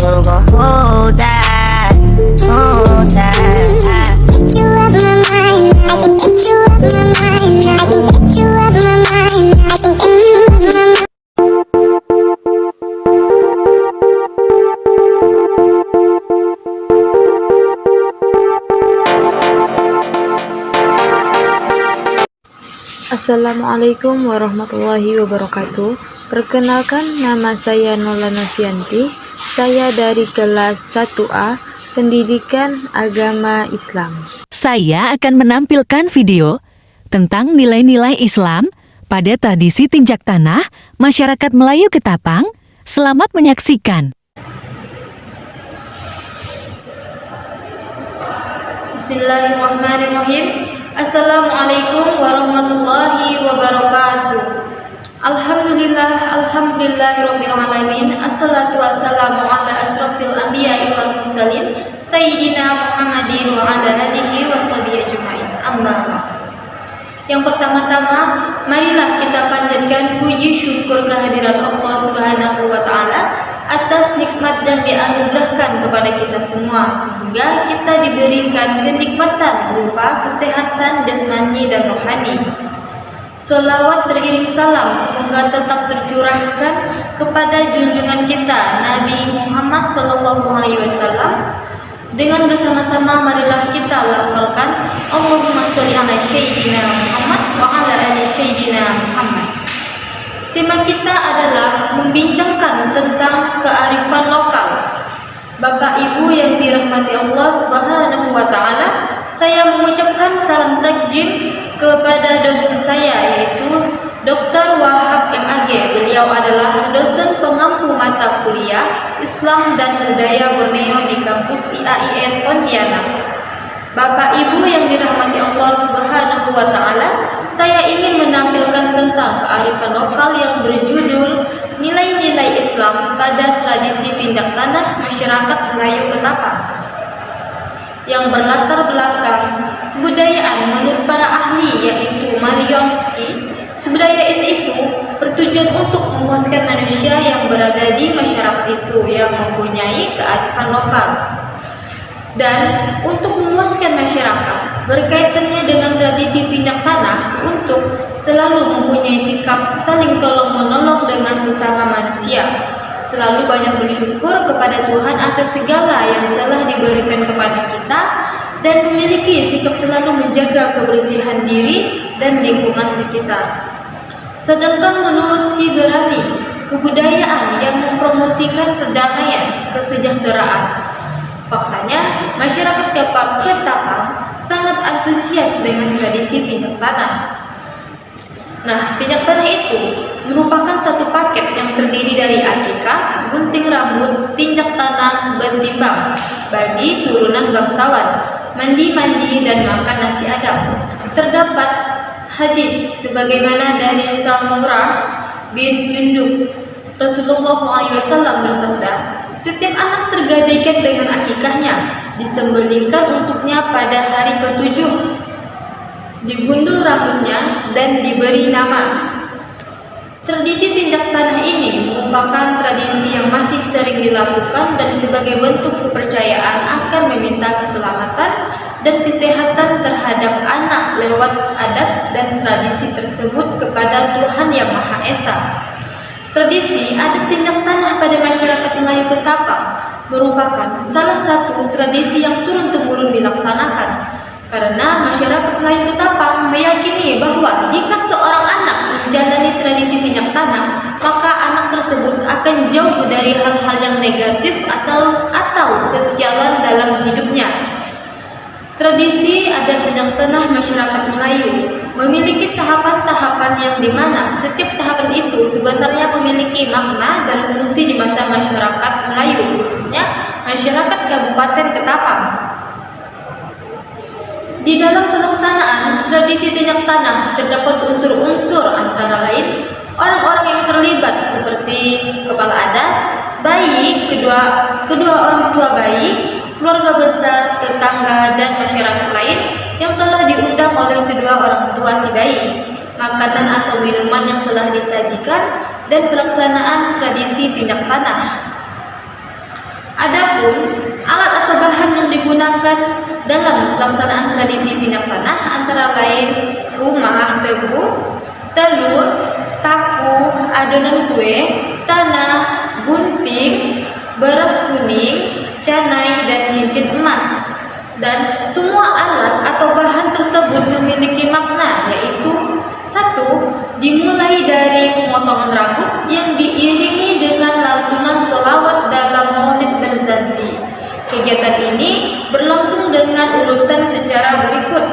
we're gonna hold that, hold that. Get you out my mind, I can get you out my mind, I can get you out my mind, I can get you out my mind. Assalamualaikum warahmatullahi wabarakatuh. Perkenalkan, nama saya Nola Novianti. Saya dari kelas 1A Pendidikan Agama Islam. Saya akan menampilkan video tentang nilai-nilai Islam pada tradisi tinjak tanah masyarakat Melayu Ketapang. Selamat menyaksikan. Bismillahirrahmanirrahim. Assalamualaikum warahmatullahi wabarakatuh. Alhamdulillahirabbil alamin. Assalatu wassalamu ala asrofil anbiya'i wal mursalin sayyidina Muhammadin wa ala alihi wa sahbihi ajma'in. Amma ba'd. Yang pertama-tama, marilah kita panjatkan puji syukur kehadirat Allah Subhanahu wa taala atas nikmat yang dianugerahkan kepada kita semua, sehingga kita diberikan kenikmatan berupa kesehatan jasmani dan rohani. Sholawat beriring salam semoga tetap tercurahkan kepada junjungan kita Nabi Muhammad SAW. Dengan bersama-sama marilah kita lafalkan Allahumma sholli ala sayyidina Muhammad wa ala ali sayyidina Muhammad. Tema kita adalah membincangkan tentang kearifan lokal. Bapak Ibu yang dirahmati Allah Subhanahu wa taala, saya mengucapkan salam takjim kepada dosen saya, yaitu Dr. Wahab MAG. Beliau adalah dosen pengampu mata kuliah Islam dan Budaya Borneo di kampus IAIN Pontianak. Bapak Ibu yang dirahmati Allah Subhanahu wa taala, saya ingin menampilkan tentang kearifan lokal yang berjudul Nilai-nilai Islam pada Tradisi Tinjak Tanah Masyarakat Melayu Ketapang, yang berlatar belakang kebudayaan menurut para ahli, yaitu Marionsky. Kebudayaan itu bertujuan untuk memuaskan manusia yang berada di masyarakat itu yang mempunyai kearifan lokal. Dan untuk memuaskan masyarakat berkaitannya dengan tradisi tinjak tanah untuk selalu mempunyai sikap saling tolong-menolong dengan sesama manusia, selalu banyak bersyukur kepada Tuhan atas segala yang telah diberikan kepada kita, dan memiliki sikap selalu menjaga kebersihan diri dan lingkungan sekitar. Sedangkan menurut Siberani, kebudayaan yang mempromosikan perdamaian, kesejahteraan. Faktanya, masyarakat Ketapang sangat antusias dengan tradisi tinjak tanah. Nah, tinjak tanah itu merupakan satu paket yang terdiri dari akikah, gunting rambut, tinjak tanah, bentimbang bagi turunan bangsawan, mandi-mandi, dan makan nasi Adam. Terdapat hadis sebagaimana dari Samurah bin Jundub, Rasulullah SAW bersabda, setiap anak tergadaikan dengan akikahnya, disembelihkan untuknya pada hari ke-7, digundul rambutnya, dan diberi nama. Tradisi tinjak tanah ini merupakan tradisi yang masih sering dilakukan dan sebagai bentuk kepercayaan akan meminta keselamatan dan kesehatan terhadap anak lewat adat dan tradisi tersebut kepada Tuhan Yang Maha Esa. Tradisi adat tinjak tanah pada masyarakat Melayu Ketapang merupakan salah satu tradisi yang turun-temurun dilaksanakan, karena masyarakat Melayu Ketapang meyakini bahwa jika seorang anak menjalani tradisi tinjak tanah, maka anak tersebut akan jauh dari hal-hal yang negatif atau kesialan dalam hidupnya. Tradisi adat tinjak tanah masyarakat Melayu memiliki tahapan-tahapan yang dimana setiap tahapan itu sebenarnya memiliki makna dan fungsi di mata masyarakat Melayu, khususnya masyarakat Kabupaten Ketapang. Di dalam pelaksanaan tradisi tinjak tanah terdapat unsur-unsur antara lain orang-orang yang terlibat seperti kepala adat, bayi, kedua orang tua bayi, keluarga besar, tetangga, dan masyarakat lain yang telah diundang oleh kedua orang tua si bayi, makanan atau minuman yang telah disajikan, dan pelaksanaan tradisi tinjak tanah. Adapun alat atau bahan yang digunakan dalam pelaksanaan tradisi tinjak tanah antara lain rumah tebu, telur, paku, adonan kue, tanah, gunting, beras kuning, canai, dan cincin emas. Dan semua alat atau bahan tersebut memiliki makna, yaitu satu, dimulai dari pemotongan rambut yang diiringi dengan lantunan sholawat dalam Maulid Barzanji. Kegiatan ini berlangsung dengan urutan secara berikut.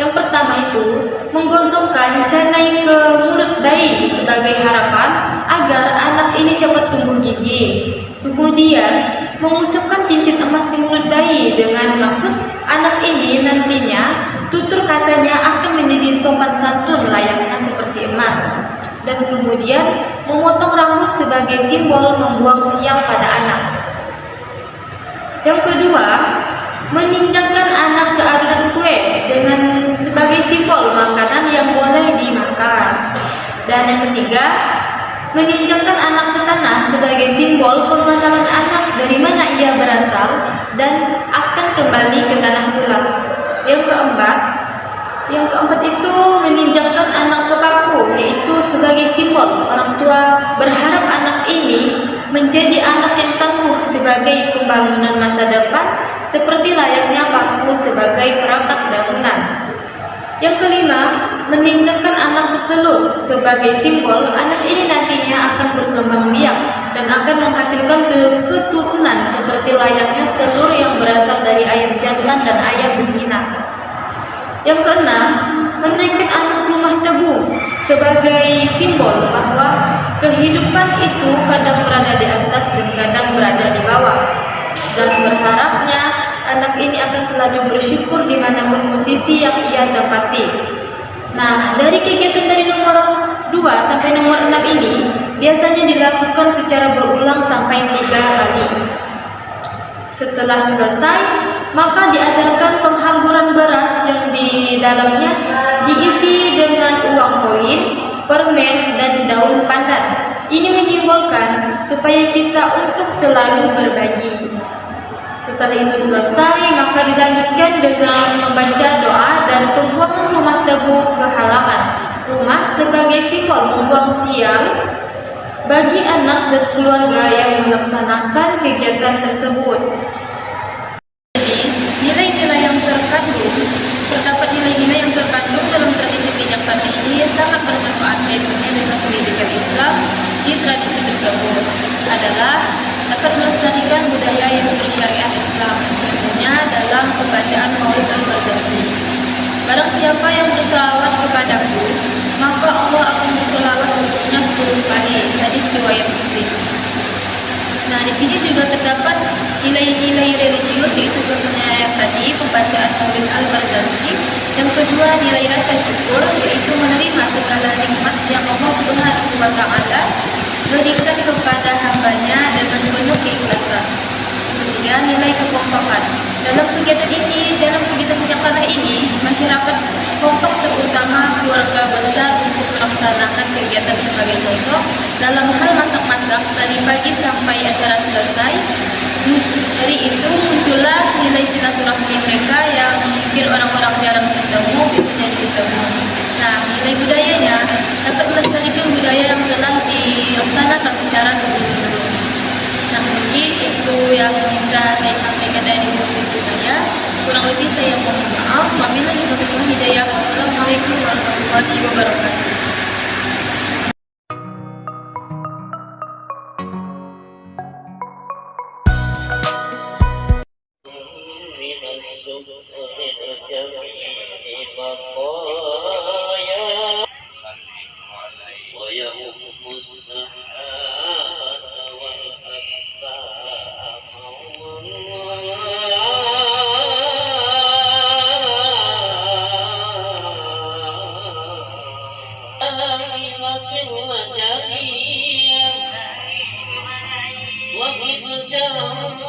Yang pertama itu, menggosokkan canai ke mulut bayi sebagai harapan agar anak ini cepat tumbuh gigi. Kemudian, mengusapkan cincin emas di mulut bayi dengan maksud anak ini nantinya tutur katanya akan menjadi sopan santun layaknya seperti emas. Dan kemudian, memotong rambut sebagai simbol membuang siang pada anak. Yang kedua, meninjakkan anak ke adonan kue dengan sebagai simbol makanan yang boleh dimakan. Dan yang ketiga, meninjakkan anak ke tanah sebagai simbol pengenalan anak dari mana ia berasal dan akan kembali ke tanah pula. Yang keempat itu meninjakkan anak ke paku, yaitu sebagai simbol orang tua berharap anak ini menjadi anak yang tangguh sebagai pembangunan masa depan, seperti layaknya paku sebagai perangkat bangunan. Yang kelima, meninjakkan anak bertelur sebagai simbol anak ini nantinya akan berkembang biak dan akan menghasilkan keturunan seperti layaknya telur yang berasal dari ayam jantan dan ayam betina. Yang keenam, menaikkan anak rumah tebu sebagai simbol bahwa kehidupan itu kadang berada di atas dan kadang berada di bawah, dan berharapnya anak ini akan selalu bersyukur dimanapun posisi yang ia tempati. Nah, dari kegiatan dari nomor 2 sampai nomor 6 ini biasanya dilakukan secara berulang sampai 3 kali. Setelah selesai, maka diadakan penghamburan beras yang di dalamnya diisi dengan uang koin, permen, dan daun pandan. Ini menyimbolkan supaya kita untuk selalu berbagi. Setelah itu selesai, maka dilanjutkan dengan membaca doa dan pembuangan rumah tebu ke halaman rumah sebagai simbol membuang sial bagi anak dan keluarga yang melaksanakan kegiatan tersebut. Jadi, nilai-nilai yang terdapat nilai-nilai yang terkandung dalam tradisi tinjak tanah ini sangat bermanfaat kaitannya dengan pendidikan Islam di tradisi tersebut adalah dapat melestarikan budaya yang bersyariat Islam, contohnya dalam pembacaan Maulid Al-Barzanji. Barang siapa yang berselawat kepadaku, maka Allah akan berselawat untuknya 10 kali. Hadis riwayat Muslim. Nah, di sini juga terdapat nilai-nilai religius, yaitu contohnya ayat tadi, pembacaan Maulid Al-Barzanji. Yang kedua, nilai rasa syukur, yaitu menerima segala nikmat yang Allah Subhanahu wa Ta'ala berikan kepada hambanya dengan penuh keikhlasan. Ketiga, nilai kekompakan. Dalam kegiatan tinjak tanah ini, masyarakat kompak terutama keluarga besar untuk melaksanakan kegiatan sebagai contoh dalam hal masak-masak dari pagi sampai acara selesai. Dari itu muncullah nilai silaturahmi mereka yang mungkin orang-orang jarang ketemu bisa jadi ketemu. Nah, nilai budayanya dapat melestarikan budaya yang telah dilaksanakan secara turun-temurun. Nah, mungkin itu yang bisa saya sampaikan dari diskusi saya. Kurang lebih saya mohon maaf. Wabillahi taufiq wal hidayah. Wassalamualaikum warahmatullahi wabarakatuh. وَقِبْتَهُ